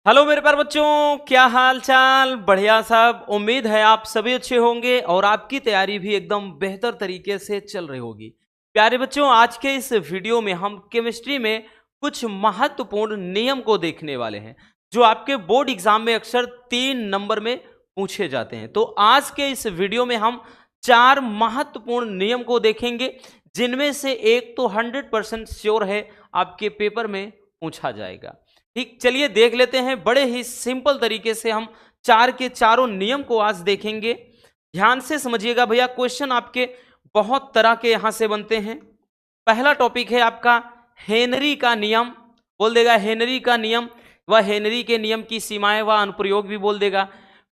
Hello मेरे प्यारे बच्चों, क्या हाल चाल। बढ़िया सब। उम्मीद है आप सभी अच्छे होंगे और आपकी तैयारी भी एकदम बेहतर तरीके से चल रही होगी। प्यारे बच्चों, आज के इस वीडियो में हम केमिस्ट्री में कुछ महत्वपूर्ण नियम को देखने वाले हैं जो आपके बोर्ड एग्जाम में अक्सर 3 नंबर में पूछे जाते हैं। तो आज के इस वीडियो में हम 4 महत्वपूर्ण नियम को देखेंगे जिनमें से एक तो 100% श्योर है आपके पेपर में पूछा जाएगा। ठीक, चलिए देख लेते हैं। बड़े ही सिंपल तरीके से हम चार के चारों नियम को आज देखेंगे। ध्यान से समझिएगा भैया, क्वेश्चन आपके बहुत तरह के यहां से बनते हैं। पहला टॉपिक है आपका हेनरी का नियम। बोल देगा हेनरी का नियम व हेनरी के नियम की सीमाएं व अनुप्रयोग भी बोल देगा।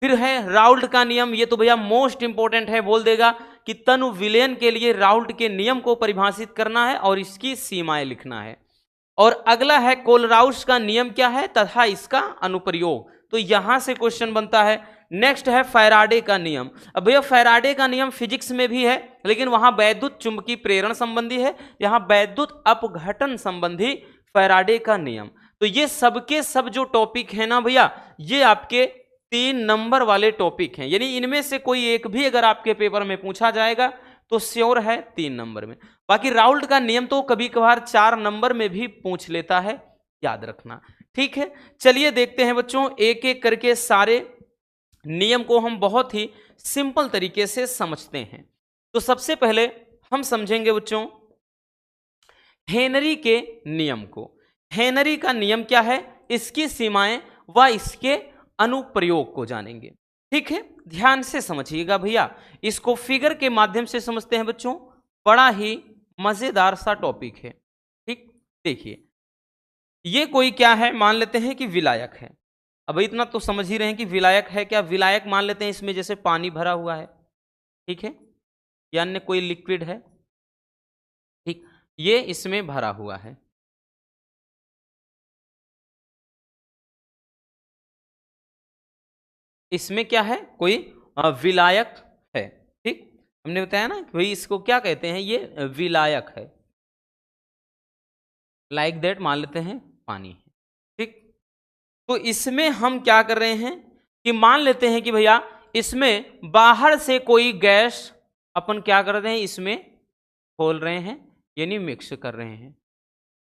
फिर है राउल्ट का नियम, ये तो भैया मोस्ट इंपॉर्टेंट है। बोल देगा कि तनु विलयन के लिए राउल्ट के नियम को परिभाषित करना है और इसकी सीमाएं लिखना है। और अगला है कोलराउस का नियम क्या है तथा इसका अनुप्रयोग। तो यहां से क्वेश्चन बनता है। नेक्स्ट है फैराडे का नियम। अब भैया फैराडे का नियम फिजिक्स में भी है लेकिन वहां वैद्युत चुंबकीय प्रेरण संबंधी है, यहां वैद्युत अपघटन संबंधी फैराडे का नियम। तो ये सबके सब जो टॉपिक है ना भैया, ये आपके 3 नंबर वाले टॉपिक हैं। यानी इनमें से कोई एक भी अगर आपके पेपर में पूछा जाएगा तो श्योर है 3 नंबर में। बाकी राउल्ट का नियम तो कभी कभार 4 नंबर में भी पूछ लेता है, याद रखना। ठीक है, चलिए देखते हैं बच्चों, एक एक करके सारे नियम को हम बहुत ही सिंपल तरीके से समझते हैं। तो सबसे पहले हम समझेंगे बच्चों हेनरी के नियम को। हेनरी का नियम क्या है, इसकी सीमाएं व इसके अनुप्रयोग को जानेंगे। ठीक है, ध्यान से समझिएगा भैया, इसको फिगर के माध्यम से समझते हैं बच्चों। बड़ा ही मजेदार सा टॉपिक है। ठीक, देखिए ये कोई क्या है, मान लेते हैं कि विलायक है। अब इतना तो समझ ही रहे हैं कि विलायक है क्या। विलायक मान लेते हैं इसमें जैसे पानी भरा हुआ है, ठीक है, या अन्य कोई लिक्विड है। ठीक, ये इसमें भरा हुआ है। इसमें क्या है, कोई विलायक है। ठीक, हमने बताया ना कि भाई इसको क्या कहते हैं, ये विलायक है। लाइक दैट मान लेते हैं पानी है। ठीक, तो इसमें हम क्या कर रहे हैं कि मान लेते हैं कि भैया इसमें बाहर से कोई गैस अपन क्या कर रहे हैं, इसमें खोल रहे हैं यानी मिक्स कर रहे हैं।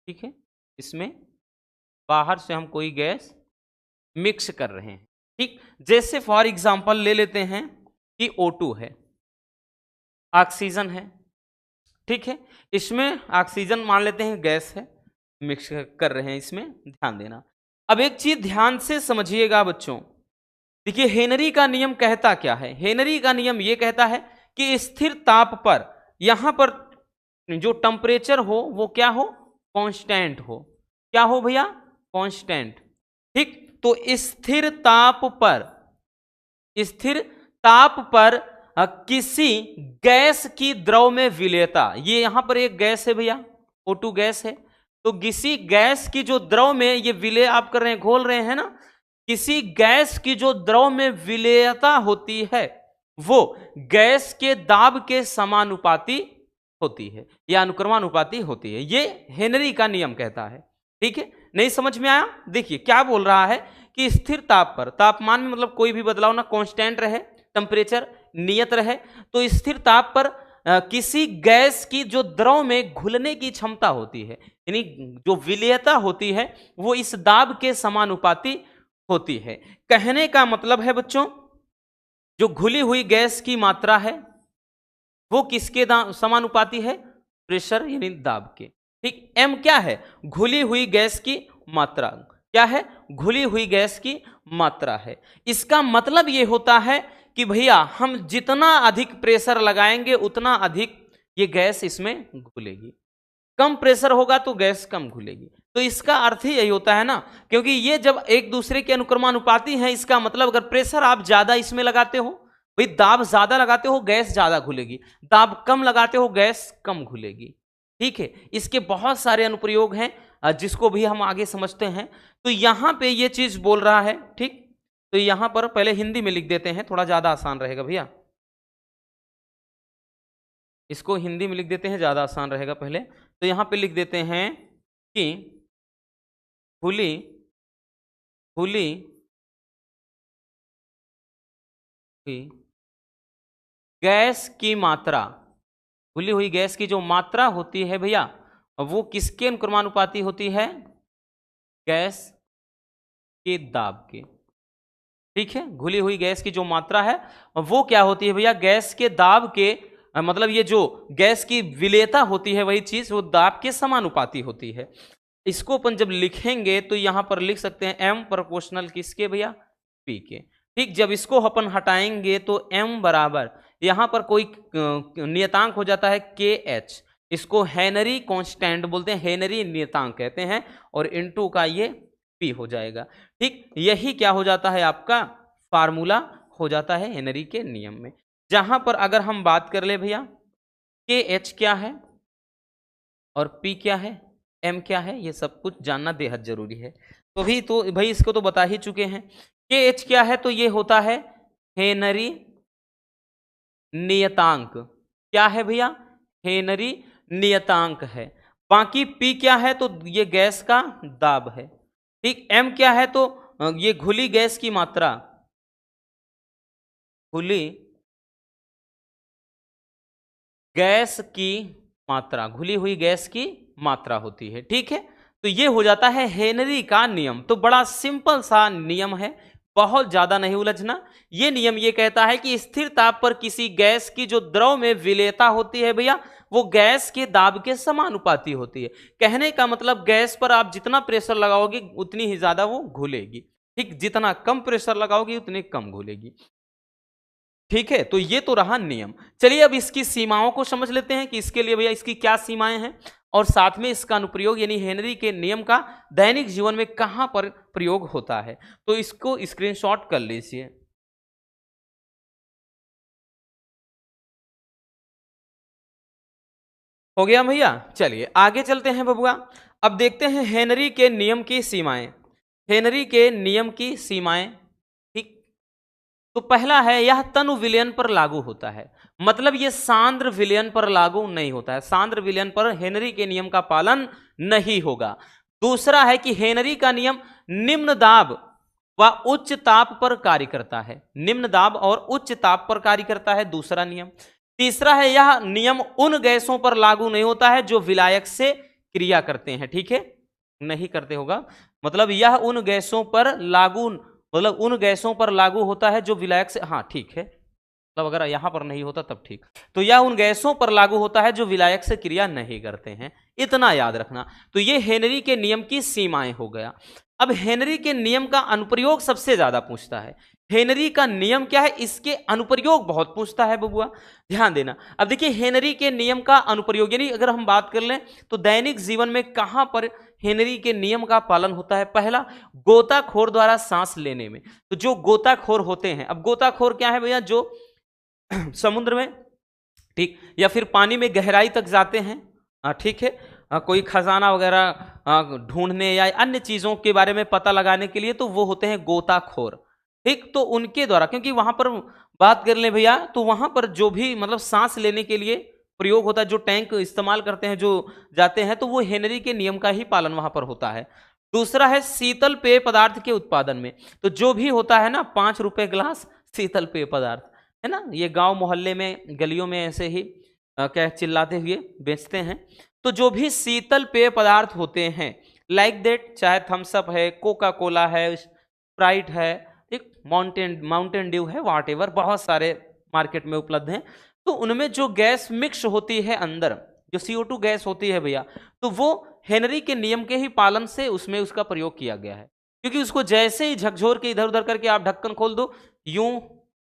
ठीक है, इसमें बाहर से हम कोई गैस मिक्स कर रहे हैं। ठीक, जैसे फॉर एग्जांपल ले लेते हैं कि O2 है, ऑक्सीजन है। ठीक है, इसमें ऑक्सीजन मान लेते हैं गैस है, मिक्स कर रहे हैं, इसमें ध्यान देना। अब एक चीज ध्यान से समझिएगा बच्चों, देखिए हेनरी का नियम कहता क्या है। हेनरी का नियम यह कहता है कि स्थिर ताप पर यहां पर जो टेम्परेचर हो वो क्या हो, कांस्टेंट हो। क्या हो भैया, कांस्टेंट। ठीक, तो स्थिर ताप पर किसी गैस की द्रव में विलेयता, ये यहां पर एक गैस है भैया, O2 गैस है। तो किसी गैस की जो द्रव में ये विलय आप कर रहे हैं, घोल रहे हैं ना, किसी गैस की जो द्रव में विलेयता होती है वो गैस के दाब के समानुपाती होती है या अनुक्रमानुपाती होती है। ये हेनरी का नियम कहता है। ठीक है, नहीं समझ में आया। देखिए क्या बोल रहा है कि स्थिर ताप पर, तापमान में मतलब कोई भी बदलाव ना, कांस्टेंट रहे, टेम्परेचर नियत रहे। तो स्थिर ताप पर किसी गैस की जो द्रव में घुलने की क्षमता होती है, यानी जो विलेयता होती है, वो इस दाब के समानुपाती होती है। कहने का मतलब है बच्चों, जो घुली हुई गैस की मात्रा है वो किसके समानुपाती है, प्रेशर यानी दाब के। ठीक, एम क्या है, घुली हुई गैस की मात्रा। क्या है, घुली हुई गैस की मात्रा है। इसका मतलब यह होता है कि भैया हम जितना अधिक प्रेशर लगाएंगे उतना अधिक ये गैस इसमें घुलेगी। कम प्रेशर होगा तो गैस कम घुलेगी। तो इसका अर्थ ही यही होता है ना, क्योंकि ये जब एक दूसरे के अनुक्रमानुपाती हैं, इसका मतलब अगर प्रेशर आप ज्यादा इसमें लगाते हो, भाई दाब ज्यादा लगाते हो गैस ज्यादा घुलेगी, दाब कम लगाते हो गैस कम घुलेगी। ठीक है, इसके बहुत सारे अनुप्रयोग हैं जिसको भी हम आगे समझते हैं। तो यहां पे ये चीज बोल रहा है। ठीक, तो यहां पर पहले हिंदी में लिख देते हैं, थोड़ा ज्यादा आसान रहेगा भैया। इसको हिंदी में लिख देते हैं, ज्यादा आसान रहेगा। पहले तो यहां पे लिख देते हैं कि खुली खुली हुई गैस की मात्रा, खुली हुई गैस की जो मात्रा होती है भैया वो किसके अनुक्रमानुपाती होती है? गैस के दाब के। ठीक है, घुली हुई गैस की जो मात्रा है वो क्या होती है भैया? गैस के दाब के मतलब ये जो गैस की विलेयता होती है वही चीज वो दाब के समानुपाती होती है। इसको अपन जब लिखेंगे तो यहां पर लिख सकते हैं m प्रोपोर्शनल किसके भैया? p के। ठीक, जब इसको अपन हटाएंगे तो m बराबर यहां पर कोई नियतांक हो जाता है kh, इसको हेनरी कांस्टेंट बोलते हैं, हेनरी नियतांक कहते हैं, और इनटू का ये p हो जाएगा। ठीक, यही क्या हो जाता है आपका फार्मूला हो जाता है हेनरी के नियम में। जहां पर अगर हम बात कर ले भैया kh क्या है और p क्या है, m क्या है, ये सब कुछ जानना बेहद जरूरी है। तो भाई इसको तो बता ही चुके हैं। kh क्या है? तो ये होता है हेनरी नियतांक। क्या है भैया? हेनरी नियतांक है। बाकी p क्या है? तो ये गैस का दाब है। ठीक, m क्या है? तो ये घुली गैस की मात्रा, घुली गैस की मात्रा, घुली हुई गैस की मात्रा होती है। ठीक है, तो ये हो जाता है हेनरी का नियम। तो बड़ा सिंपल सा नियम है, बहुत ज्यादा नहीं उलझना। ये नियम ये कहता है कि स्थिर ताप पर किसी गैस की जो द्रव में विलेयता होती है भैया वो गैस के दाब के समानुपाती होती है। कहने का मतलब गैस पर आप जितना प्रेशर लगाओगे उतनी ही ज्यादा वो घुलेगी। ठीक, जितना कम प्रेशर लगाओगे उतनी कम घुलेगी। ठीक है, तो ये तो रहा नियम। चलिए अब इसकी सीमाओं को समझ लेते हैं कि इसके लिए भैया इसकी क्या सीमाएं हैं और साथ में इसका अनुप्रयोग यानी हेनरी के नियम का दैनिक जीवन में कहां पर प्रयोग होता है। तो इसको स्क्रीनशॉट कर लीजिए। हो गया भैया, चलिए आगे चलते हैं बबुआ। अब देखते हैं हेनरी के नियम की सीमाएं। हेनरी के नियम की सीमाएं, ठीक, तो पहला है यह तनु विलयन पर लागू होता है। मतलब ये सांद्र विलयन पर लागू नहीं होता है, सांद्र विलयन पर हेनरी के नियम का पालन नहीं होगा। दूसरा है कि हेनरी का नियम निम्न दाब व उच्च ताप पर कार्य करता है, निम्न दाब और उच्च ताप पर कार्य करता है, दूसरा नियम। तीसरा है यह नियम उन गैसों पर लागू नहीं होता है जो विलायक से क्रिया करते हैं। ठीक है, नहीं करते होगा, मतलब यह उन गैसों पर लागू, मतलब उन गैसों पर लागू होता है जो विलायक से, हाँ ठीक है, मतलब अगर यहां पर नहीं होता तब ठीक। तो यह उन गैसों पर लागू होता है जो विलायक से क्रिया नहीं करते हैं, इतना याद रखना। तो ये हेनरी के नियम की सीमाएं हो गया। अब हेनरी के नियम का अनुप्रयोग सबसे ज्यादा पूछता है। हेनरी का नियम क्या है, इसके अनुप्रयोग बहुत पूछता है बबुआ, ध्यान देना। अब देखिए हेनरी के नियम का अनुप्रयोग यानी अगर हम बात कर लें तो दैनिक जीवन में कहां पर हेनरी के नियम का पालन होता है। पहला, गोताखोर द्वारा सांस लेने में। तो जो गोताखोर होते हैं, अब गोताखोर क्या है भैया? जो समुद्र में, ठीक, या फिर पानी में गहराई तक जाते हैं, ठीक है, कोई खजाना वगैरह ढूंढने या अन्य चीजों के बारे में पता लगाने के लिए, तो वो होते हैं गोताखोर। ठीक, तो उनके द्वारा, क्योंकि वहां पर बात कर ले भैया तो वहां पर जो भी मतलब सांस लेने के लिए प्रयोग होता है, जो टैंक इस्तेमाल करते हैं, जो जाते हैं, तो वो हेनरी के नियम का ही पालन वहां पर होता है। दूसरा है शीतल पेय पदार्थ के उत्पादन में। तो जो भी होता है ना 5 रुपए ग्लास शीतल पेय पदार्थ, है ना, ये गांव मोहल्ले में गलियों में ऐसे ही क्या चिल्लाते हुए बेचते हैं। तो जो भी शीतल पेय पदार्थ होते हैं लाइक दैट, चाहे थम्सअप है, कोका कोला है, स्प्राइट है, एक माउंटेन ड्यू है, वॉट एवर, बहुत सारे मार्केट में उपलब्ध हैं। तो उनमें जो गैस मिक्स होती है अंदर, जो CO2 गैस होती है भैया, तो वो हेनरी के नियम के ही पालन से उसमें उसका प्रयोग किया गया है। क्योंकि उसको जैसे ही झकझोर के इधर उधर करके आप ढक्कन खोल दो, यूं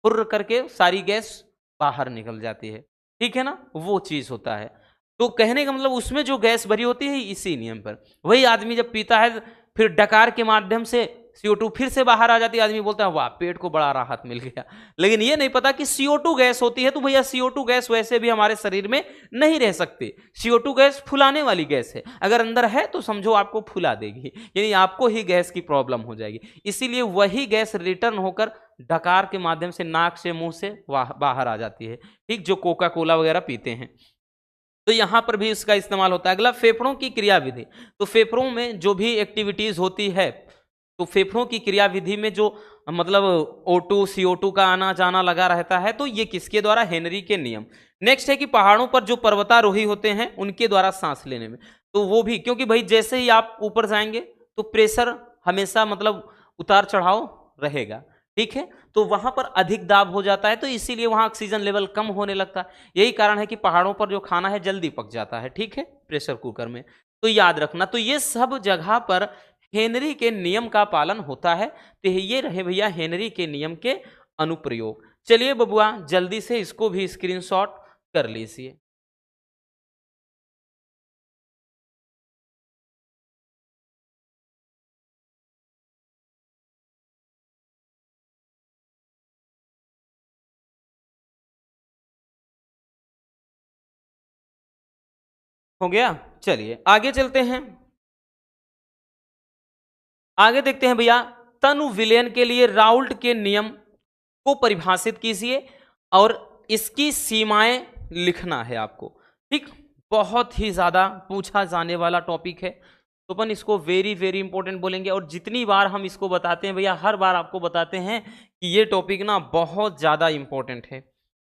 हुर्र करके सारी गैस बाहर निकल जाती है। ठीक है ना, वो चीज होता है। तो कहने का मतलब उसमें जो गैस भरी होती है इसी नियम पर, वही आदमी जब पीता है फिर डकार के माध्यम से CO2 फिर से बाहर आ जाती है, आदमी बोलता है वाह पेट को बड़ा राहत मिल गया। लेकिन ये नहीं पता कि CO2 गैस होती है। तो भैया CO2 गैस वैसे भी हमारे शरीर में नहीं रह सकती। CO2 गैस फुलाने वाली गैस है, अगर अंदर है तो समझो आपको फुला देगी, यानी आपको ही गैस की प्रॉब्लम हो जाएगी। इसीलिए वही गैस रिटर्न होकर डकार के माध्यम से नाक से मुंह से बाहर आ जाती है। ठीक, जो कोका कोला वगैरह पीते हैं, तो यहां पर भी इसका इस्तेमाल होता है। अगला, फेफड़ों की क्रियाविधि। तो फेफड़ों में जो भी एक्टिविटीज होती है तो फेफड़ों की क्रियाविधि में जो मतलब O2 CO2 का आना जाना लगा रहता है, तो ये किसके द्वारा? हेनरी के नियम। नेक्स्ट है कि पहाड़ों पर जो पर्वतारोही होते हैं उनके द्वारा सांस लेने में, तो वो भी, क्योंकि भाई जैसे ही आप ऊपर जाएंगे तो प्रेशर हमेशा मतलब उतार चढ़ाव रहेगा, ठीक है, तो वहां पर अधिक दाब हो जाता है, तो इसीलिए वहां ऑक्सीजन लेवल कम होने लगता है। यही कारण है कि पहाड़ों पर जो खाना है जल्दी पक जाता है, ठीक है, प्रेशर कुकर में। तो याद रखना, तो ये सब जगह पर हेनरी के नियम का पालन होता है। तो ये रहे भैया हेनरी के नियम के अनुप्रयोग। चलिए बबुआ जल्दी से इसको भी स्क्रीनशॉट कर लीजिए। हो गया? चलिए आगे चलते हैं, आगे देखते हैं भैया। तनु विलयन के लिए राउल्ट के नियम को परिभाषित कीजिए और इसकी सीमाएं लिखना है आपको, ठीक। बहुत ही ज्यादा पूछा जाने वाला टॉपिक है, तो अपन इसको वेरी वेरी इंपॉर्टेंट बोलेंगे। और जितनी बार हम इसको बताते हैं भैया, हर बार आपको बताते हैं कि ये टॉपिक ना बहुत ज्यादा इंपॉर्टेंट है,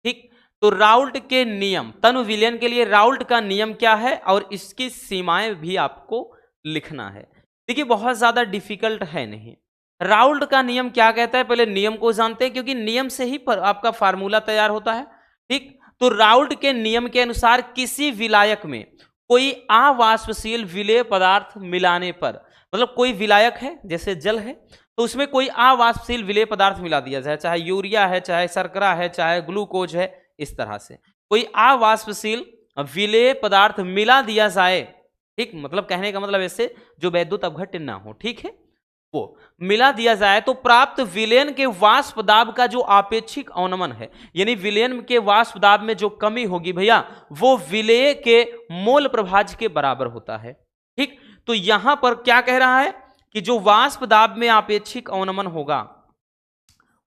ठीक। तो राउल्ट के नियम, तनु विलयन के लिए राउल्ट का नियम क्या है और इसकी सीमाएं भी आपको लिखना है। देखिए बहुत ज्यादा डिफिकल्ट है नहीं। राउल्ट का नियम क्या कहता है, पहले नियम को जानते हैं, क्योंकि नियम से ही आपका फार्मूला तैयार होता है, ठीक। तो राउल्ट के नियम के अनुसार किसी विलायक में कोई अवाष्पशील विलेय पदार्थ मिलाने पर, मतलब कोई विलायक है जैसे जल है, तो उसमें कोई अवाष्पशील विलेय पदार्थ मिला दिया जाए, चाहे यूरिया है, चाहे शर्करा है, चाहे ग्लूकोज है, इस तरह से कोई अवाष्पशील विलेय पदार्थ मिला दिया जाए, ठीक। मतलब कहने का मतलब ऐसे जो वैद्युत अपघट्य ना हो, ठीक है, वो मिला दिया जाए, तो प्राप्त विलयन के वाष्प दाब का जो आपेक्षिक अवनमन है, यानी विलयन के वाष्प दाब में जो कमी होगी भैया, वो विलेय के मोल प्रभाज के बराबर होता है, ठीक। तो यहां पर क्या कह रहा है कि जो वाष्प दाब में आपेक्षिक अवनमन होगा,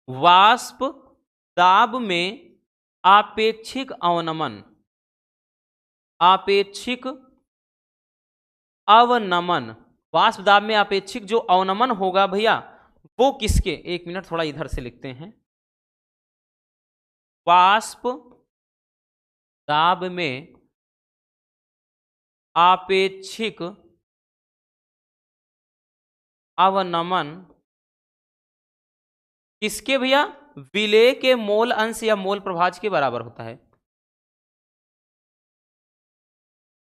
वाष्प दाब में आपेक्षिक अवनमन, आपेक्षिक अवनमन, वाष्प दाब में आपेक्षिक जो अवनमन होगा भैया, वो किसके, एक मिनट थोड़ा इधर से लिखते हैं, वाष्प दाब में आपेक्षिक अवनमन किसके भैया, विलेय के मोल अंश या मोल प्रभाज के बराबर होता है,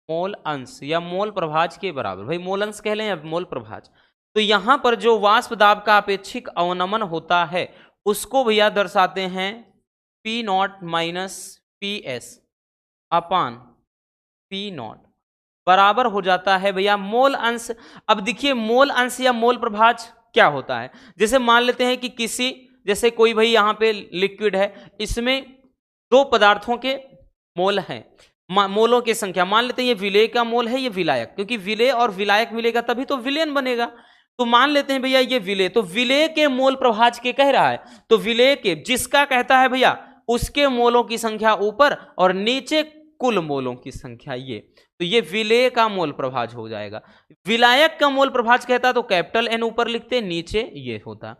मोल अंश या मोल प्रभाज के बराबर। भाई मोल अंश कह लें या मोल प्रभाज। तो यहां पर जो वाष्प दाब का अपेक्षिक अवनमन होता है उसको भैया दर्शाते हैं P not minus P S upon P not, बराबर हो जाता है भैया मोल अंश। अब देखिए मोल अंश या मोल प्रभाज क्या होता है, जैसे मान लेते हैं कि किसी, जैसे कोई भाई यहां पे लिक्विड है, इसमें दो पदार्थों के मोल हैं, मोलों की संख्या मान लेते हैं, ये विलेय का मोल है, ये विलायक, क्योंकि विलेय और विलायक मिलेगा तभी तो विलयन बनेगा। तो मान लेते हैं भैया ये विलेय, तो विलेय के मोल प्रभाज के कह रहा है, तो विलेय के जिसका कहता है भैया उसके मोलों की संख्या ऊपर और नीचे कुल मोलों की संख्या, ये तो ये विलेय का मोल प्रभाज हो जाएगा। विलायक का मोल प्रभाज कहता तो कैपिटल एन ऊपर लिखते, नीचे ये होता,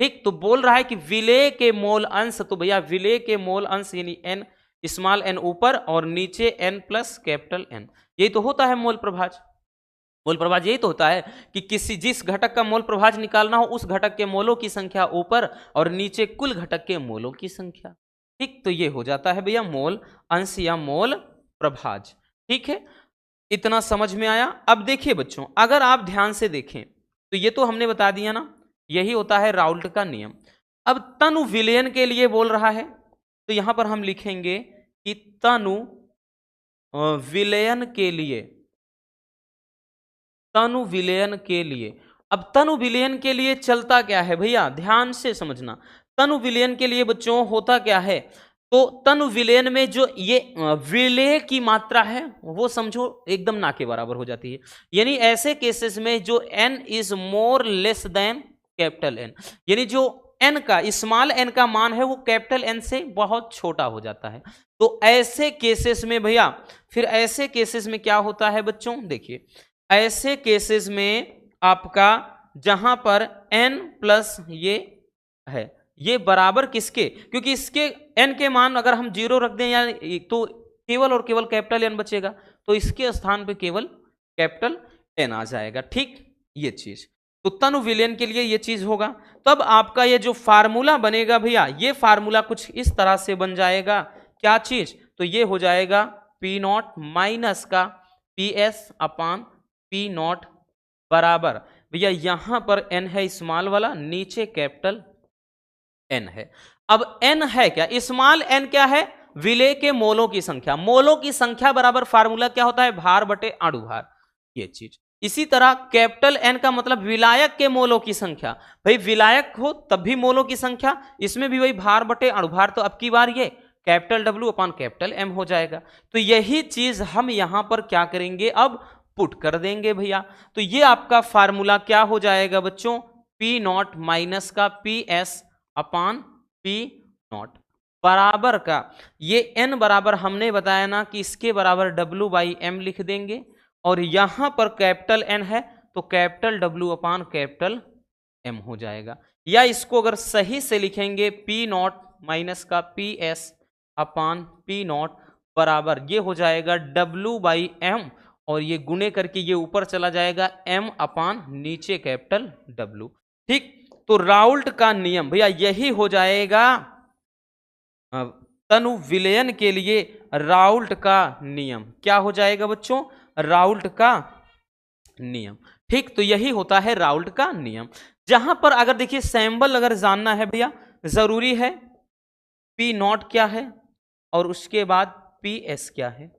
ठीक। तो बोल रहा है कि विलेय के मोल अंश, तो भैया विलेय के मोल अंश यानी एन स्मॉल एन ऊपर और नीचे एन प्लस कैपिटल एन, यही तो होता है मोल प्रभाज। मोल प्रभाज यही तो होता है कि किसी जिस घटक का मोल प्रभाज निकालना हो उस घटक के मोलों की संख्या ऊपर और नीचे कुल घटक के मोलों की संख्या, ठीक। तो ये हो जाता है भैया मोल अंश या मोल प्रभाज, ठीक है। इतना समझ में आया। अब देखिए बच्चों, अगर आप ध्यान से देखें तो ये तो हमने बता दिया ना, यही होता है राउल्ट का नियम। अब तनु विलयन के लिए बोल रहा है, तो यहां पर हम लिखेंगे कि तनु विलयन के लिए, तनु विलयन के लिए। अब तनु विलयन के लिए चलता क्या है भैया, ध्यान से समझना। तनु विलयन के लिए बच्चों होता क्या है, तो तनु विलयन में जो ये विलेय की मात्रा है वो समझो एकदम ना के बराबर हो जाती है, यानी ऐसे केसेस में जो n is more less than capital N, यानी जो n का स्मॉल n का मान है वो कैपिटल N से बहुत छोटा हो जाता है। तो ऐसे केसेस में भैया, फिर ऐसे केसेस में क्या होता है बच्चों, देखिए ऐसे केसेस में आपका जहां पर n प्लस ये है, ये बराबर किसके, क्योंकि इसके n के मान अगर हम 0 रख दें या तो केवल और केवल कैपिटल N बचेगा, तो इसके स्थान पे केवल कैपिटल N आ जाएगा। ठीक, ये चीज तो तनु विलयन के लिए ये चीज होगा। तब आपका ये जो फार्मूला बनेगा भैया, ये फार्मूला कुछ इस तरह से बन जाएगा। क्या चीज, तो ये हो जाएगा P नॉट माइनस का PS अपान P नॉट बराबर, भैया यहां पर n है स्मॉल वाला, नीचे कैपिटल N है। अब n है क्या, स्मॉल n क्या है, विलेय के मोलों की संख्या। मोलों की संख्या बराबर फार्मूला क्या होता है, भार बटे अणुभार, ये चीज। इसी तरह कैपिटल N का मतलब विलायक के मोलों की संख्या। भाई विलायक हो तब भी मोलों की संख्या, इसमें भी वही भार बटे अणुभार, तो अब की बार ये कैपिटल W अपान कैपिटल M हो जाएगा। तो यही चीज हम यहां पर क्या करेंगे, अब पुट कर देंगे भैया। तो ये आपका फार्मूला क्या हो जाएगा बच्चों, P नॉट माइनस का PS अपान P नॉट बराबर का, ये n बराबर हमने बताया ना कि इसके बराबर W बाई M लिख देंगे, और यहां पर कैपिटल N है तो कैपिटल W अपान कैपिटल M हो जाएगा। या इसको अगर सही से लिखेंगे P नॉट माइनस का PS अपान P नॉट बराबर, ये हो जाएगा W बाई M, और ये गुणे करके ये ऊपर चला जाएगा M अपान नीचे कैपिटल W। ठीक, तो राउल्ट का नियम भैया यही हो जाएगा तनु विलयन के लिए राउल्ट का नियम। क्या हो जाएगा बच्चों, राउल्ट का नियम। ठीक, तो यही होता है राउल्ट का नियम। जहां पर अगर देखिए सैंबल अगर जानना है भैया, जरूरी है P नॉट क्या है और उसके बाद PS क्या है,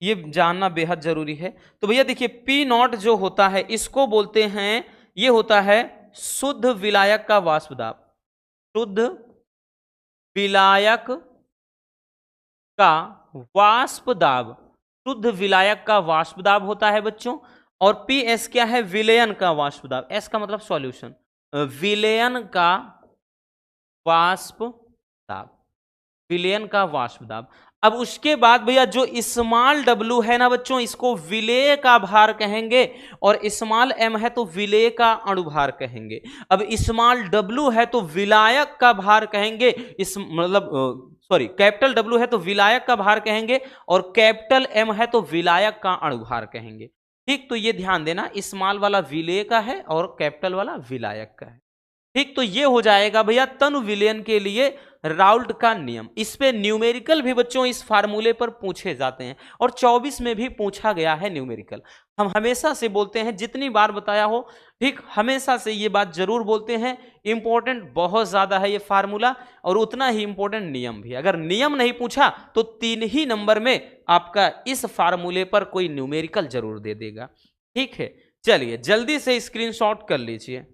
ये जानना बेहद जरूरी है। तो भैया देखिए P नॉट जो होता है इसको बोलते हैं, ये होता है शुद्ध विलायक का वाष्प दाब। शुद्ध विलायक का वाष्प दाब, शुद्ध विलायक का वाष्प दाब होता है बच्चों। और PS क्या है, विलयन का वाष्प दाब। S का मतलब सॉल्यूशन, विलयन का वाष्प दाब, विलयन का वाष्प दाब। अब उसके बाद भैया जो स्मॉल W है ना बच्चों, इसको विलेय का भार कहेंगे, और स्मॉल M है तो विलेय का अणुभार कहेंगे। अब स्मॉल W है तो विलायक का भार कहेंगे, इस मतलब सॉरी कैपिटल W है तो विलायक का भार कहेंगे, और कैपिटल M है तो विलायक का अणुभार कहेंगे। ठीक, तो ये ध्यान देना, स्मॉल वाला विलेय का है और कैपिटल वाला विलायक का है। ठीक, तो ये हो जाएगा भैया तनु विलयन के लिए राउल्ट का नियम। इस पे न्यूमेरिकल भी बच्चों इस फार्मूले पर पूछे जाते हैं, और 24 में भी पूछा गया है न्यूमेरिकल। हम हमेशा से बोलते हैं, जितनी बार बताया हो, ठीक, हमेशा से ये बात जरूर बोलते हैं, इंपॉर्टेंट बहुत ज्यादा है ये फार्मूला, और उतना ही इंपॉर्टेंट नियम भी। अगर नियम नहीं पूछा तो 3 ही नंबर में आपका इस फार्मूले पर कोई न्यूमेरिकल जरूर दे देगा। ठीक है, चलिए जल्दी से स्क्रीनशॉट कर लीजिए।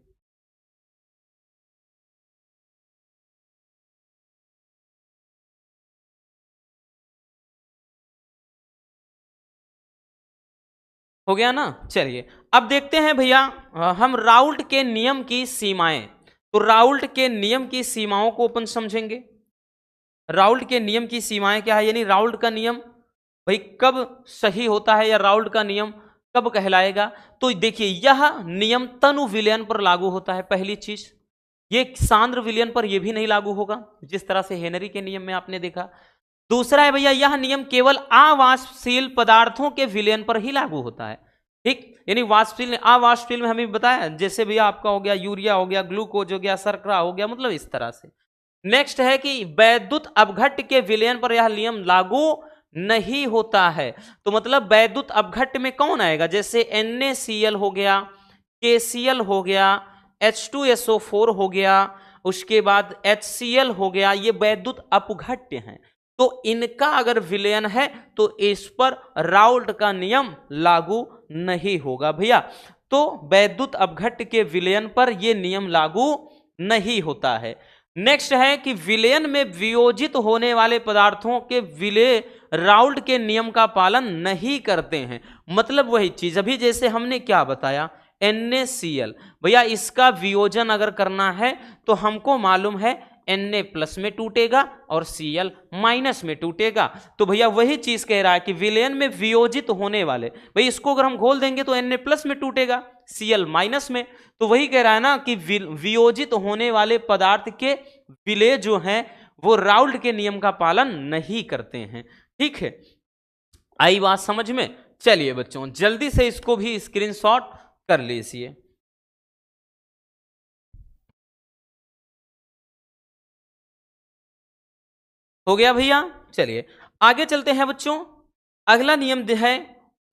हो गया ना। चलिए अब देखते हैं भैया हम राउल्ट के नियम की सीमाएं। तो राउल्ट के नियम की सीमाओं को अपन समझेंगे। राउल्ट के नियम की सीमाएं क्या है, यानी राउल्ट का नियम भाई कब सही होता है, या राउल्ट का नियम कब कहलाएगा। तो देखिए यह नियम तनु विलयन पर लागू होता है, पहली चीज। ये सांद्र विलयन पर यह भी नहीं लागू होगा, जिस तरह से हेनरी के नियम में आपने देखा। दूसरा है भैया, यह नियम केवल अवाष्पशील पदार्थों के विलयन पर ही लागू होता है। ठीक, यानी वाष्पशील अवाष्पशील में हमें बताया, जैसे भैया आपका हो गया यूरिया हो गया, ग्लूकोज हो गया, शर्करा हो गया, मतलब इस तरह से। नेक्स्ट है कि वैद्युत अपघट्ट के विलयन पर यह नियम लागू नहीं होता है। तो मतलब वैद्युत अपघट्ट में कौन आएगा, जैसे NaCl हो गया, KCl हो गया, H2SO4 हो गया, उसके बाद HCl हो गया, ये वैद्युत अपघट्ट हैं। तो इनका अगर विलयन है तो इस पर राउल्ट का नियम लागू नहीं होगा भैया। तो वैद्युत अपघट्ट के विलयन पर यह नियम लागू नहीं होता है। नेक्स्ट है कि विलयन में वियोजित होने वाले पदार्थों के विलय राउल्ट के नियम का पालन नहीं करते हैं। मतलब वही चीज अभी जैसे हमने क्या बताया, NaCl भैया इसका वियोजन अगर करना है तो हमको मालूम है Na प्लस में टूटेगा और Cl माइनस में टूटेगा। तो भैया वही चीज कह रहा है कि विलयन में वियोजित होने वाले, भाई इसको अगर हम घोल देंगे तो Na प्लस में टूटेगा, Cl माइनस में। तो वही कह रहा है ना कि वियोजित होने वाले पदार्थ के विलेय जो हैं वो राउल्ट के नियम का पालन नहीं करते हैं। ठीक है, आई बात समझ में? चलिए बच्चों जल्दी से इसको भी स्क्रीनशॉट कर लीजिए। हो गया भैया? चलिए आगे चलते हैं बच्चों। अगला नियम है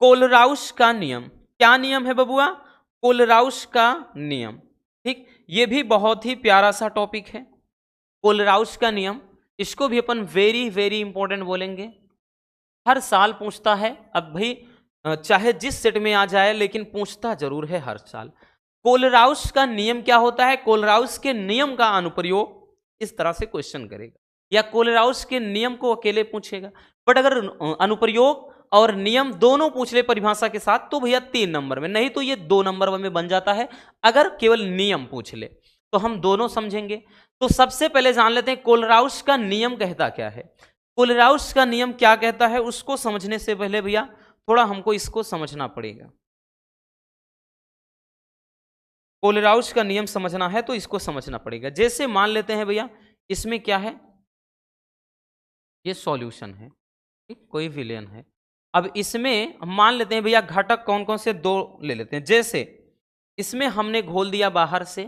कोलराउस का नियम। क्या नियम है बबुआ? कोलराउस का नियम। ठीक, ये भी बहुत ही प्यारा सा टॉपिक है, कोलराउस का नियम। इसको भी अपन वेरी वेरी इंपॉर्टेंट बोलेंगे, हर साल पूछता है। अब भाई चाहे जिस सेट में आ जाए लेकिन पूछता जरूर है हर साल। कोलराउस का नियम क्या होता है? कोलराउस के नियम का अनुप्रयोग इस तरह से क्वेश्चन करेगा, या कोलराउस के नियम को अकेले पूछेगा। बट अगर अनुप्रयोग और नियम दोनों पूछ ले परिभाषा के साथ तो भैया 3 नंबर में, नहीं तो ये 2 नंबर में बन जाता है अगर केवल नियम पूछ ले। तो हम दोनों समझेंगे। तो सबसे पहले जान लेते हैं कोलराउस का नियम कहता क्या है। कोलराउस का नियम क्या कहता है उसको समझने से पहले भैया थोड़ा हमको इसको समझना पड़ेगा। कोलराउस का नियम समझना है तो इसको समझना पड़ेगा। जैसे मान लेते हैं भैया इसमें क्या है, ये सॉल्यूशन है, ठीक, कोई विलयन है। अब इसमें हम मान लेते हैं भैया घटक कौन कौन से 2 ले लेते हैं। जैसे इसमें हमने घोल दिया बाहर से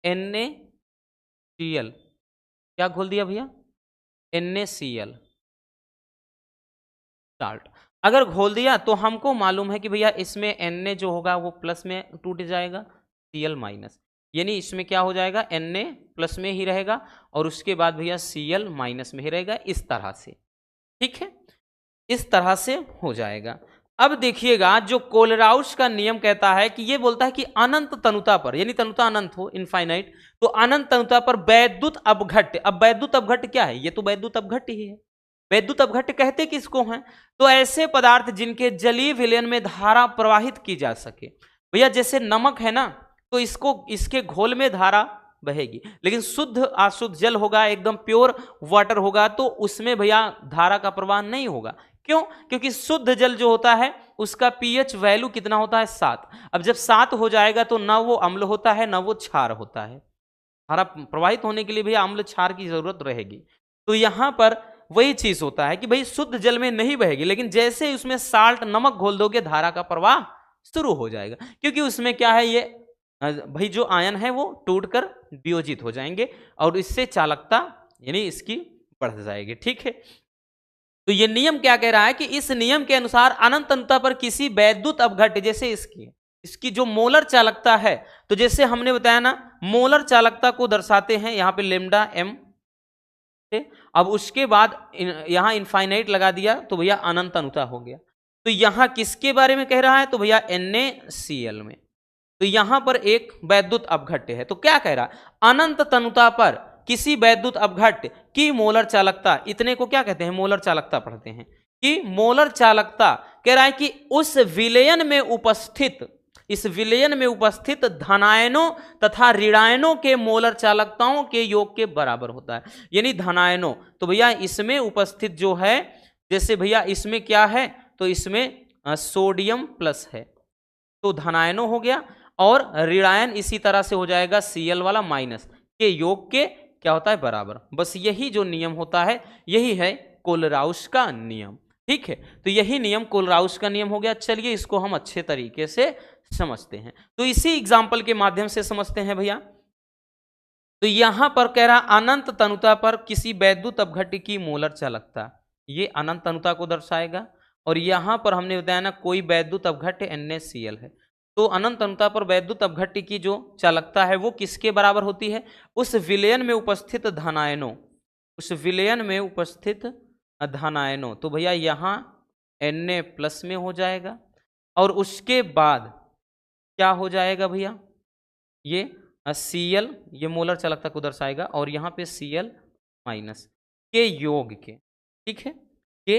NaCl, क्या घोल दिया भैया? NaCl salt. अगर घोल दिया तो हमको मालूम है कि भैया इसमें Na जो होगा वो प्लस में टूट जाएगा, Cl माइनस, यानी इसमें क्या हो जाएगा, Na प्लस में ही रहेगा और उसके बाद भैया Cl माइनस में ही रहेगा, इस तरह से। ठीक है, इस तरह से हो जाएगा। अब देखिएगा जो कोलराउस का नियम कहता है कि ये बोलता है कि अनंत तनुता पर, यानी तनुता अनंत हो, इनफाइनाइट, तो अनंत तनुता पर वैद्युत अपघट्य। अब वैद्युत अपघट्य क्या है? ये तो वैद्युत अपघट्य ही है। वैद्युत अपघट्य कहते किसको हैं? तो ऐसे पदार्थ जिनके जलीय विलयन में धारा प्रवाहित की जा सके। भैया जैसे नमक है ना, तो इसको इसके घोल में धारा बहेगी, लेकिन शुद्ध अशुद्ध जल होगा, एकदम प्योर वाटर होगा, तो उसमें भैया धारा का प्रवाह नहीं होगा। क्यों? क्योंकि शुद्ध जल जो होता है उसका पीएच वैल्यू कितना होता है? 7। अब जब 7 हो जाएगा तो ना वो अम्ल होता है ना वो क्षार होता है। धारा प्रवाहित होने के लिए भैया अम्ल क्षार की जरूरत रहेगी। तो यहां पर वही चीज होता है कि भाई शुद्ध जल में नहीं बहेगी, लेकिन जैसे ही उसमें साल्ट नमक घोल दोगे धारा का प्रवाह शुरू हो जाएगा, क्योंकि उसमें क्या है, ये भाई जो आयन है वो टूटकर वियोजित हो जाएंगे और इससे चालकता यानी इसकी बढ़ जाएगी। ठीक है, तो ये नियम क्या कह रहा है कि इस नियम के अनुसार अनंत तनुता पर किसी वैद्युत अपघट्य, जैसे इसकी जो मोलर चालकता है, तो जैसे हमने बताया ना मोलर चालकता को दर्शाते हैं यहाँ पे लैम्डा m। अब उसके बाद यहां इनफाइनाइट लगा दिया तो भैया अनंत तनुता हो गया। तो यहां किसके बारे में कह रहा है? तो भैया NaCl में। तो यहां पर एक वैद्युत अपघट्य है, तो क्या कह रहा है? अनंत तनुता पर किसी वैद्युत अपघट्य की मोलर चालकता, इतने को क्या कहते हैं? मोलर चालकता पढ़ते हैं कि मोलर चालकता कह रहा है कि उस विलयन में उपस्थित, इस विलयन में उपस्थित धनायनों तथा ऋणायनों के मोलर चालकताओं के योग के बराबर होता है। यानी धनायनों, तो भैया इसमें उपस्थित जो है, जैसे भैया इसमें क्या है, तो इसमें सोडियम प्लस है तो धनायनों हो गया, और ऋणायन इसी तरह से हो जाएगा Cl वाला माइनस के योग के क्या होता है? बराबर। बस यही जो नियम होता है यही है कोलराउस का नियम। ठीक है, तो यही नियम कोलराउस का नियम हो गया। चलिए इसको हम अच्छे तरीके से समझते हैं, तो इसी एग्जाम्पल के माध्यम से समझते हैं भैया। तो यहां पर कह रहा अनंत तनुता पर किसी वैद्युत अपघट्य की मोलर चालकता, ये अनंत तनुता को दर्शाएगा, और यहां पर हमने बताया ना कोई वैद्युत अपघट्य NaCl है, तो अनंत तनुता पर वैद्युत अपघट्य की जो चालकता है वो किसके बराबर होती है? उस विलयन में उपस्थित धनायनों, उस विलयन में उपस्थित धनायनों। तो भैया यहां Na प्लस में हो जाएगा, और उसके बाद क्या हो जाएगा भैया? ये Cl, ये मोलर चालकता को दर्शाएगा, और यहाँ पे Cl माइनस के योग के, ठीक है, के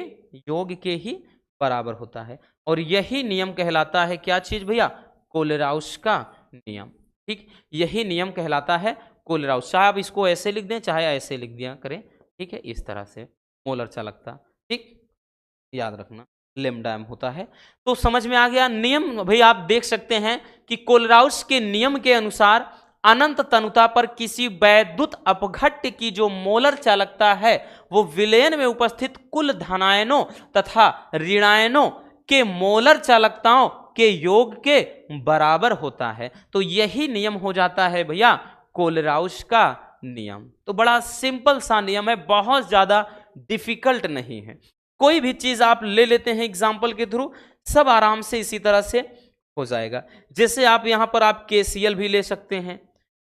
योग के ही बराबर होता है। और यही नियम कहलाता है क्या चीज भैया? कोलराउस का नियम। ठीक, यही नियम कहलाता है कोलराउस। चाहे आप इसको ऐसे लिख दें चाहे ऐसे लिख दिया करें, ठीक है, इस तरह से मोलर चालकता। ठीक, याद रखना। लेमडा एम होता है। तो समझ में आ गया नियम। भाई आप देख सकते हैं कि कोलराउस के नियम के अनुसार अनंत तनुता पर किसी वैद्युत अपघट्य की जो मोलर चालकता है वो विलयन में उपस्थित कुल धनायनों तथा ऋणायनों के मोलर चालकताओं के योग के बराबर होता है। तो यही नियम हो जाता है भैया कोलराउस का नियम। तो बड़ा सिंपल सा नियम है, बहुत ज्यादा डिफिकल्ट नहीं है। कोई भी चीज आप ले लेते हैं एग्जाम्पल के थ्रू, सब आराम से इसी तरह से हो जाएगा। जैसे आप यहां पर आप KCl भी ले सकते हैं,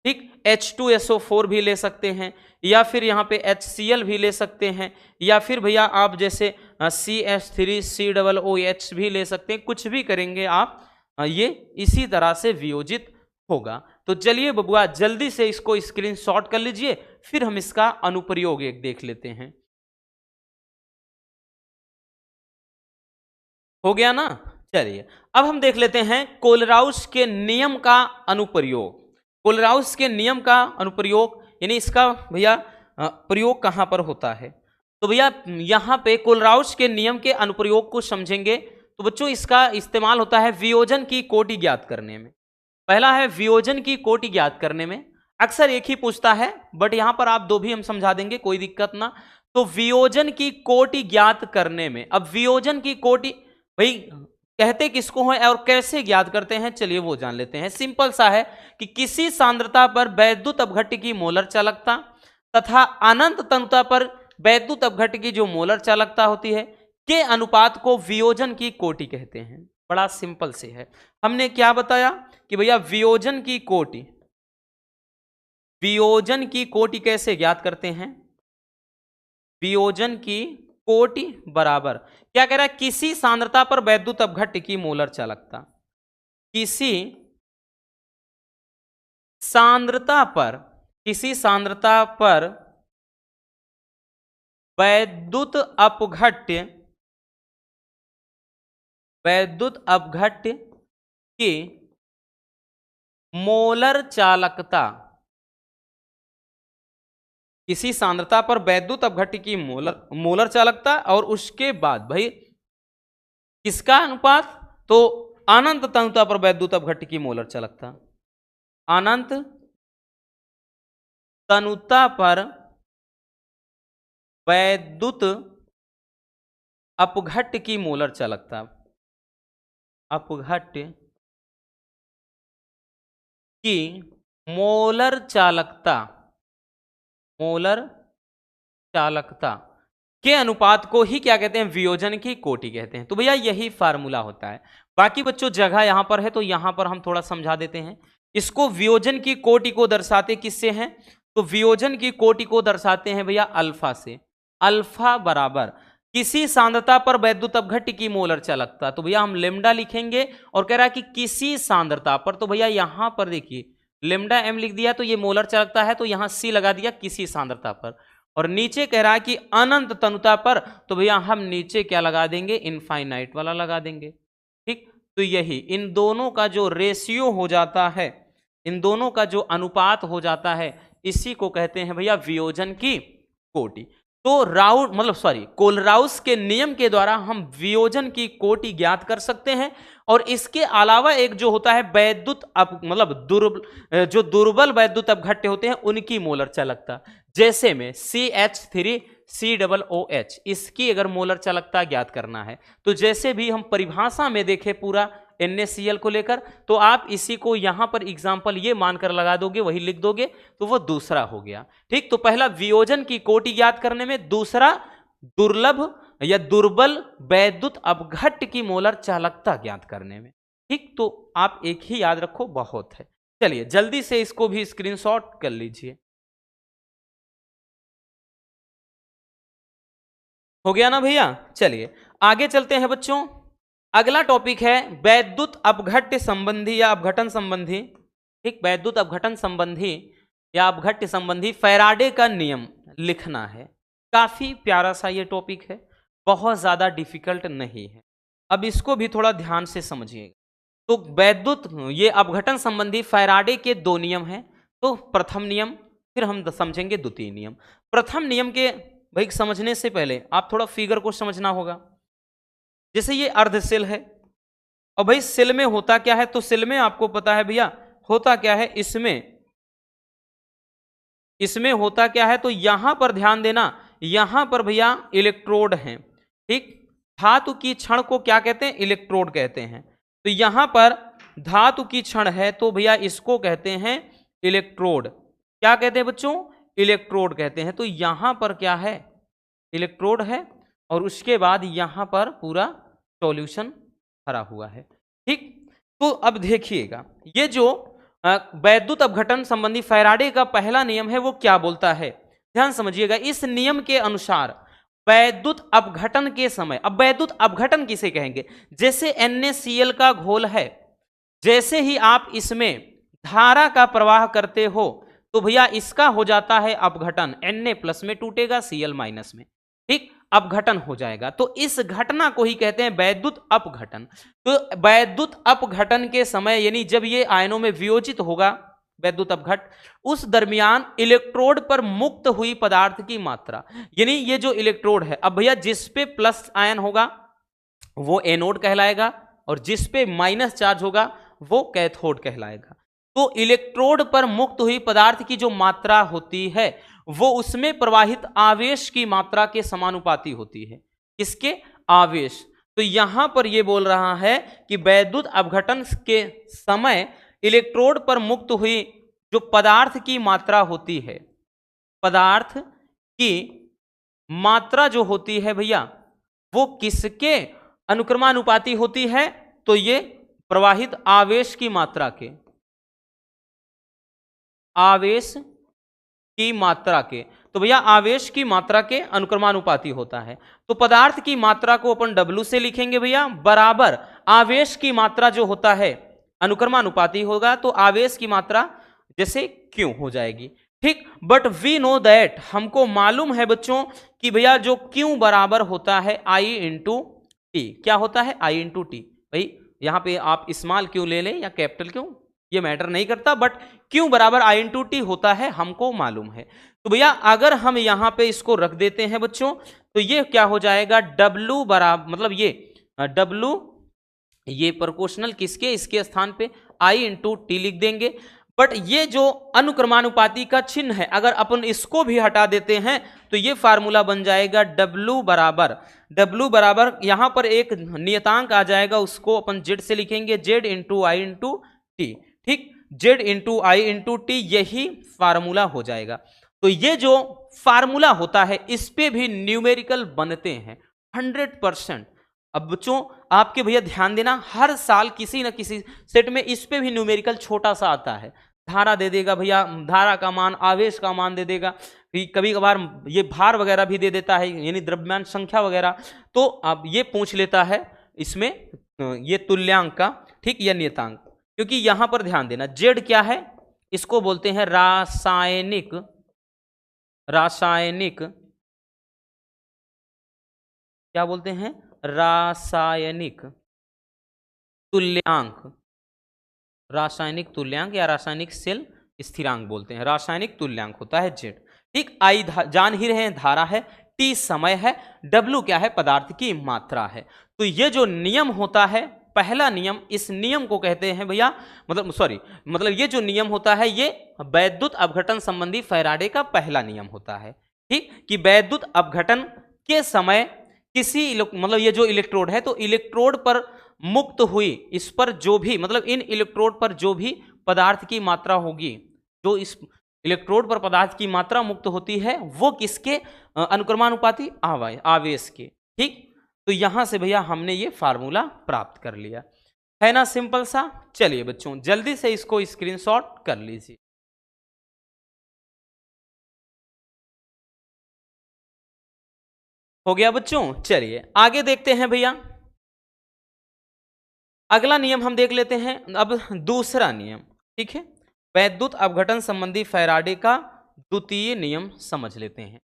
ठीक, H2SO4 भी ले सकते हैं, या फिर यहाँ पे HCl भी ले सकते हैं, या फिर भैया आप जैसे CH3COOH भी ले सकते हैं। कुछ भी करेंगे आप ये इसी तरह से वियोजित होगा। तो चलिए बबुआ जल्दी से इसको स्क्रीनशॉट कर लीजिए, फिर हम इसका अनुप्रयोग एक देख लेते हैं। हो गया ना? चलिए अब हम देख लेते हैं कोलराउस के नियम का अनुप्रयोग। कोलराउस के नियम का अनुप्रयोग यानी इसका भैया प्रयोग कहां पर होता है? तो भैया यहां पे कोलराउस के नियम के अनुप्रयोग को समझेंगे तो बच्चों इसका इस्तेमाल होता है वियोजन की कोटि ज्ञात करने में। पहला है वियोजन की कोटि ज्ञात करने में, अक्सर एक ही पूछता है बट यहां पर आप दो भी हम समझा देंगे, कोई दिक्कत ना। तो वियोजन की कोटि ज्ञात करने में, अब वियोजन की कोटि भाई कहते किसको है और कैसे ज्ञात करते हैं, चलिए वो जान लेते हैं। सिंपल सा है कि किसी सांद्रता पर वैद्युत अपघट्य की मोलर चालकता तथा अनंत तनुता पर वैद्युत अपघट्य की जो मोलर चालकता होती है के अनुपात को वियोजन की कोटि कहते हैं। बड़ा सिंपल से है। हमने क्या बताया कि भैया वियोजन की कोटि कैसे ज्ञात करते हैं? वियोजन की कोटि बराबर क्या कह रहा है? किसी सांद्रता पर वैद्युत अपघट्य की मोलर चालकता, किसी सांद्रता पर वैद्युत अपघट्य की मोलर चालकता, किसी सांद्रता पर वैद्युत अपघट्य की मोलर चालकता और उसके बाद भाई किसका अनुपात? तो अनंत तनुता पर वैद्युत अपघट्य की मोलर चालकता, अनंत तनुता पर वैद्युत अपघट्य की मोलर चालकता, अपघट्य की मोलर चालकता के अनुपात को ही क्या कहते हैं? वियोजन की कोटि कहते हैं। तो भैया यही फार्मूला होता है। बाकी बच्चों जगह यहां पर है तो यहां पर हम थोड़ा समझा देते हैं। इसको वियोजन की कोटि को दर्शाते किससे हैं? तो वियोजन की कोटि को दर्शाते हैं भैया अल्फा से। अल्फा बराबर किसी सांद्रता पर वैद्युत अपघट्य की मोलर चालकता, तो भैया हम लेमडा लिखेंगे और कह रहा है कि किसी सांद्रता पर, तो भैया यहां पर देखिए लेमडा एम लिख दिया तो ये मोलर चालकता है, तो यहां सी लगा दिया किसी सांद्रता पर, और नीचे कह रहा है कि अनंत तनुता पर, तो भैया हम नीचे क्या लगा देंगे? इनफाइनाइट वाला लगा देंगे। ठीक, तो यही इन दोनों का जो रेशियो हो जाता है, इन दोनों का जो अनुपात हो जाता है, इसी को कहते हैं भैया वियोजन की कोटि। तो कोलराउस के नियम के द्वारा हम वियोजन की कोटि ज्ञात कर सकते हैं। और इसके अलावा एक जो होता है वैद्युत जो दुर्बल वैद्युत अपघट्य होते हैं उनकी मोलर चालकता, जैसे में CH3COOH, इसकी अगर मोलर चालकता ज्ञात करना है तो जैसे भी हम परिभाषा में देखें पूरा NaCl को लेकर, तो आप इसी को यहां पर एग्जाम्पल ये मानकर लगा दोगे, वही लिख दोगे, तो वो दूसरा हो गया। ठीक, तो पहला वियोजन की कोटि ज्ञात करने में, दूसरा दुर्लभ या दुर्बल वैद्युत अपघट्य की मोलर चालकता ज्ञात करने में। ठीक, तो आप एक ही याद रखो, बहुत है। चलिए जल्दी से इसको भी स्क्रीनशॉट कर लीजिए। हो गया ना भैया? चलिए आगे चलते हैं बच्चों। अगला टॉपिक है वैद्युत अपघट्य संबंधी या अपघटन संबंधी। ठीक, वैद्युत अपघटन संबंधी या अपघट्य संबंधी फैराडे का नियम लिखना है। काफी प्यारा सा ये टॉपिक है, बहुत ज्यादा डिफिकल्ट नहीं है। अब इसको भी थोड़ा ध्यान से समझिएगा। तो वैद्युत ये अपघटन संबंधी फैराडे के दो नियम हैं। तो प्रथम नियम, फिर हम समझेंगे द्वितीय नियम। प्रथम नियम के भाई समझने से पहले आप थोड़ा फिगर को समझना होगा। जैसे ये अर्धशिल है, और भाई शिल में होता क्या है, तो शिल में आपको पता है भैया होता क्या है, इसमें होता क्या है, तो यहां पर ध्यान देना, यहां पर भैया इलेक्ट्रोड हैं, ठीक। धातु की छड़ को क्या कहते हैं, इलेक्ट्रोड कहते हैं। तो यहां पर धातु की छड़ है, तो भैया इसको कहते हैं इलेक्ट्रोड। क्या कहते हैं बच्चों, इलेक्ट्रोड कहते हैं। तो यहां पर क्या है, इलेक्ट्रोड है, और उसके बाद यहां पर पूरा सॉल्यूशन भरा हुआ है, ठीक। तो अब देखिएगा, ये जो वैद्युत अपघटन संबंधी फैराडे का पहला नियम है वो क्या बोलता है, ध्यान समझिएगा। इस नियम के अनुसार वैद्युत अपघटन के समय, अब वैद्युत अपघटन किसे कहेंगे, जैसे NaCl का घोल है, जैसे ही आप इसमें धारा का प्रवाह करते हो तो भैया इसका हो जाता है अपघटन, Na+ में टूटेगा Cl- में, ठीक, अपघटन हो जाएगा। तो इस घटना को ही कहते हैं वैद्युत अपघटन। तो वैद्युत अपघटन के समय, यानी जब ये आयनों में वियोजित होगा वैद्युत अपघट, उस दरमियान इलेक्ट्रोड पर मुक्त हुई पदार्थ की मात्रा, यानी ये जो इलेक्ट्रोड है, अब भैया जिस पे प्लस आयन होगा वो एनोड कहलाएगा, और जिस पे माइनस चार्ज होगा वो कैथोड कहलाएगा। तो इलेक्ट्रोड पर मुक्त हुई पदार्थ की जो मात्रा होती है वो उसमें प्रवाहित आवेश की मात्रा के समानुपाती होती है। किसके, आवेश। तो यहां पर यह बोल रहा है कि वैद्युत अपघटन के समय इलेक्ट्रोड पर मुक्त हुई जो पदार्थ की मात्रा होती है, पदार्थ की मात्रा जो होती है भैया, वो किसके अनुक्रमानुपाती होती है, तो ये प्रवाहित आवेश की मात्रा के, आवेश की मात्रा के। तो भैया आवेश की मात्रा के अनुक्रमानुपाती होता है। तो पदार्थ की मात्रा को अपन W से लिखेंगे भैया, बराबर आवेश की मात्रा जो होता है अनुक्रमानुपाती होगा, तो आवेश की मात्रा जैसे Q हो जाएगी, ठीक। बट वी नो दैट, हमको मालूम है बच्चों कि भैया जो Q बराबर होता है I × T। क्या होता है, I × T। भाई यहां पे आप स्मॉल Q ले लें या कैपिटल Q, ये मैटर नहीं करता, बट Q बराबर I × T होता है, हमको मालूम है। तो भैया अगर हम यहां पे इसको रख देते हैं बच्चों, तो ये क्या हो जाएगा, W बराबर, मतलब ये W, ये प्रोपोर्शनल किसके, इसके स्थान पे I × T लिख देंगे। बट ये जो अनुक्रमानुपाती का चिन्ह है, अगर अपन इसको भी हटा देते हैं तो ये फार्मूला बन जाएगा W बराबर यहां पर एक नियतांक आ जाएगा, उसको अपन Z से लिखेंगे, Z × I × T, ठीक। Z × I × T, यही फार्मूला हो जाएगा। तो ये जो फार्मूला होता है इस पे भी न्यूमेरिकल बनते हैं 100%। अब बच्चों आपके भैया ध्यान देना, हर साल किसी न किसी सेट में इस पे भी न्यूमेरिकल छोटा सा आता है। धारा दे देगा भैया, धारा का मान, आवेश का मान दे देगा, कभी कभार ये भार वगैरह भी दे देता है, यानी द्रव्यमान संख्या वगैरह। तो अब ये पूछ लेता है इसमें ये तुल्यांक का, ठीक, या नियतांक। क्योंकि यहां पर ध्यान देना, जेड क्या है, इसको बोलते हैं रासायनिक क्या बोलते हैं, रासायनिक तुल्यांक, रासायनिक तुल्यांक या रासायनिक सेल स्थिरांक बोलते हैं। रासायनिक तुल्यांक होता है जेड, ठीक। आई जान ही रहे हैं धारा है, टी समय है, डब्ल्यू क्या है, पदार्थ की मात्रा है। तो ये जो नियम होता है, पहला नियम, इस नियम को कहते हैं भैया, मतलब ये जो नियम होता है ये वैद्युत अपघटन संबंधी फैराडे का पहला नियम होता है, ठीक। कि वैद्युत अपघटन के समय किसी मतलब ये जो इलेक्ट्रोड है, तो इलेक्ट्रोड पर मुक्त हुई, इस पर जो भी, मतलब इन इलेक्ट्रोड पर जो भी पदार्थ की मात्रा होगी, जो इस इलेक्ट्रोड पर पदार्थ की मात्रा मुक्त होती है, वो किसके अनुक्रमानुपाती, आवेश के, ठीक। तो यहां से भैया हमने ये फार्मूला प्राप्त कर लिया, है ना, सिंपल सा। चलिए बच्चों जल्दी से इसको स्क्रीनशॉट कर लीजिए। हो गया बच्चों, चलिए आगे देखते हैं भैया। अगला नियम हम देख लेते हैं, अब दूसरा नियम, ठीक है। वैद्युत अपघटन संबंधी फैराडे का द्वितीय नियम समझ लेते हैं।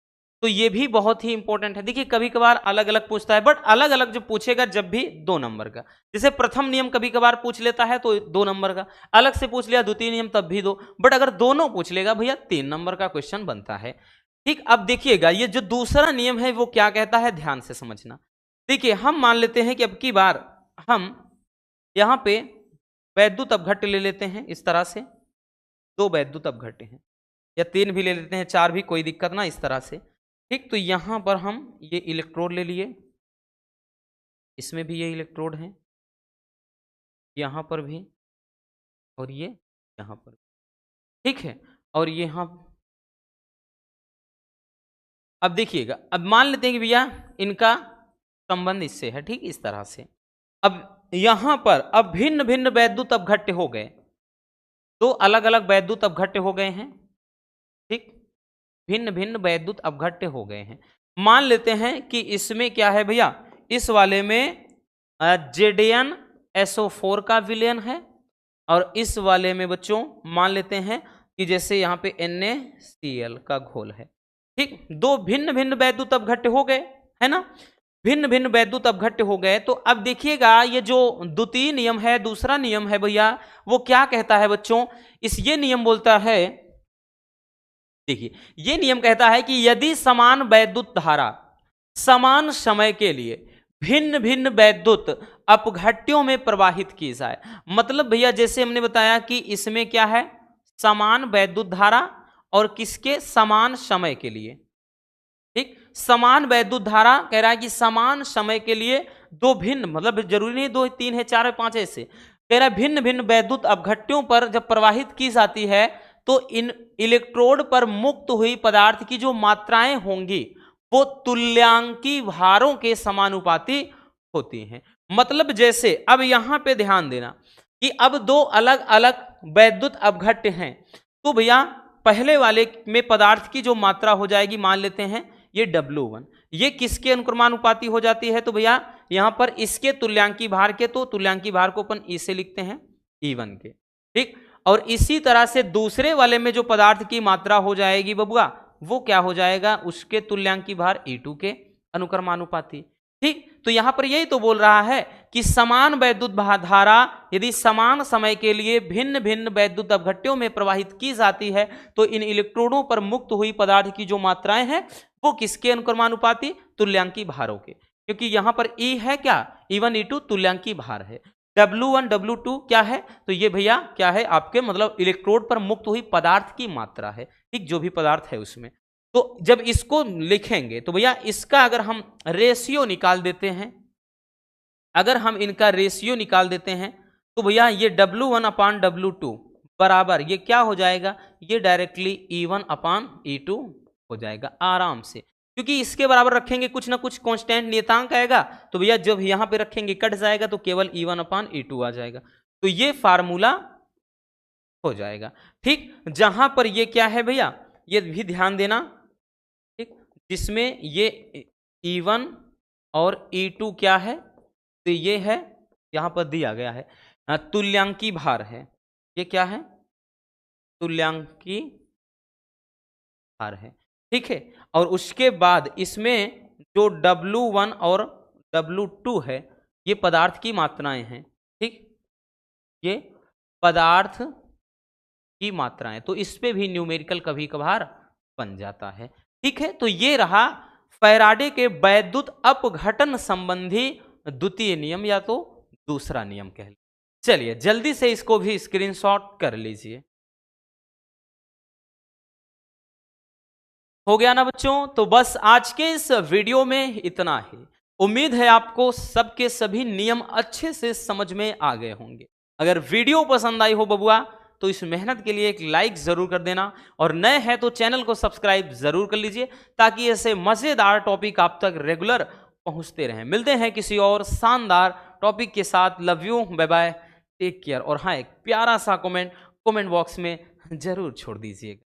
तो ये भी बहुत ही इंपॉर्टेंट है। देखिए कभी कभार अलग अलग पूछता है, बट अलग अलग जो पूछेगा जब भी 2 नंबर का, जैसे प्रथम नियम कभी कभार पूछ लेता है तो 2 नंबर का, अलग से पूछ लिया द्वितीय नियम तब भी 2, बट अगर दोनों पूछ लेगा भैया 3 नंबर का क्वेश्चन बनता है, ठीक। अब देखिएगा ये जो दूसरा नियम है वो क्या कहता है, ध्यान से समझना। देखिए हम मान लेते हैं कि अब की बार हम यहाँ पे वैद्युत अपघट्य ले लेते हैं इस तरह से, 2 वैद्युत अपघट्य हैं या 3 भी ले लेते हैं, 4 भी, कोई दिक्कत ना, इस तरह से। ठीक, तो यहाँ पर हम ये इलेक्ट्रोड ले लिए, इसमें भी ये इलेक्ट्रोड हैं, यहाँ पर भी, और ये यहाँ पर, ठीक है। और यहाँ अब देखिएगा, अब मान लेते हैं कि भैया इनका संबंध इससे है, ठीक, इस तरह से। अब यहां पर अब भिन्न भिन्न वैद्युत अपघट्य हो गए, 2 अलग अलग वैद्युत अपघट्य हो गए हैं, ठीक, भिन्न भिन्न वैद्युत अपघट्य हो गए हैं। मान लेते हैं कि इसमें क्या है भैया, इस वाले में ZnSO4 का विलयन है, और इस वाले में बच्चों मान लेते हैं कि जैसे यहाँ पे NaCl का घोल है, ठीक। 2 भिन्न भिन्न वैद्युत अपघट्य हो गए, है ना, भिन्न भिन्न वैद्युत अपघट्य हो गए। तो अब देखिएगा ये जो द्वितीय नियम है, दूसरा नियम है भैया, वो क्या कहता है बच्चों, ये नियम बोलता है, देखिए ये नियम कहता है कि यदि समान वैद्युत धारा समान समय के लिए भिन्न भिन्न वैद्युत अपघट्यों में प्रवाहित की जाए, मतलब भैया जैसे हमने बताया कि इसमें क्या है, समान वैद्युत धारा और किसके, समान समय के लिए, ठीक, समान वैद्युत धारा कह रहा है कि समान समय के लिए 2 भिन्न, मतलब जरूरी नहीं 2 3 है 4 है 5 ऐसे, कह रहा है भिन्न भिन्न वैद्युत अपघट्यों पर जब प्रवाहित की जाती है तो इन इलेक्ट्रोड पर मुक्त हुई पदार्थ की जो मात्राएं होंगी वो तुल्यांकी भारों के समानुपाती होती हैं। मतलब जैसे अब यहां पे ध्यान देना कि अब 2 अलग अलग वैद्युत अपघट्य हैं, तो भैया पहले वाले में पदार्थ की जो मात्रा हो जाएगी, मान लेते हैं ये W1, ये किसके अनुक्रमानुपाती हो जाती है, तो भैया यहां पर इसके तुल्यांकी भार के, तो तुल्यांकी भार को अपन E से लिखते हैं E1 के, ठीक। और इसी तरह से दूसरे वाले में जो पदार्थ की मात्रा हो जाएगी बबुआ, वो क्या हो जाएगा, उसके तुल्यांकी भार E2 के अनुक्रमानुपाती, ठीक। तो यहां पर यही तो बोल रहा है कि समान वैद्युत धारा यदि समान समय के लिए भिन्न भिन्न वैद्युत अपघट्यों में प्रवाहित की जाती है तो इन इलेक्ट्रोडों पर मुक्त हुई पदार्थ की जो मात्राएं हैं वो किसके अनुक्रमानुपाती, तुल्यांकी भारों के, क्योंकि यहां पर E है क्या, E1 E2 तुल्यांकी भार है, W1 W2 क्या है, तो ये भैया क्या है आपके, मतलब इलेक्ट्रोड पर मुक्त हुई पदार्थ की मात्रा है, ठीक, जो भी पदार्थ है उसमें। तो जब इसको लिखेंगे तो भैया इसका अगर हम रेशियो निकाल देते हैं, अगर हम इनका रेशियो निकाल देते हैं तो भैया ये W1/W2 बराबर ये क्या हो जाएगा, ये डायरेक्टली E1/E2 हो जाएगा आराम से, क्योंकि इसके बराबर रखेंगे कुछ ना कुछ कांस्टेंट नियतांक आएगा, तो भैया जब यहां पे रखेंगे कट जाएगा तो केवल E1/E2 आ जाएगा, तो ये फार्मूला हो जाएगा, ठीक। जहां पर ये क्या है भैया, ये भी ध्यान देना, ठीक, जिसमें ये E1 और E2 क्या है, तो ये है, यहां पर दिया गया है तुल्यांकी भार है, ये क्या है, तुल्यांकी भार है, ठीक है। और उसके बाद इसमें जो W1 और W2 है ये पदार्थ की मात्राएं हैं, ठीक, ये पदार्थ की मात्राएं, तो इस पे भी न्यूमेरिकल कभी कभार बन जाता है, ठीक है। तो ये रहा फैराडे के वैद्युत अपघटन संबंधी द्वितीय नियम या तो दूसरा नियम कह लीजिए। चलिए जल्दी से इसको भी स्क्रीनशॉट कर लीजिए। हो गया ना बच्चों, तो बस आज के इस वीडियो में इतना ही। उम्मीद है आपको सबके सभी नियम अच्छे से समझ में आ गए होंगे। अगर वीडियो पसंद आई हो बबुआ तो इस मेहनत के लिए एक लाइक जरूर कर देना, और नए हैं तो चैनल को सब्सक्राइब जरूर कर लीजिए ताकि ऐसे मजेदार टॉपिक आप तक रेगुलर पहुंचते रहें। मिलते हैं किसी और शानदार टॉपिक के साथ। Love you, bye bye, take care. और हाँ, एक प्यारा सा कमेंट बॉक्स में जरूर छोड़ दीजिएगा।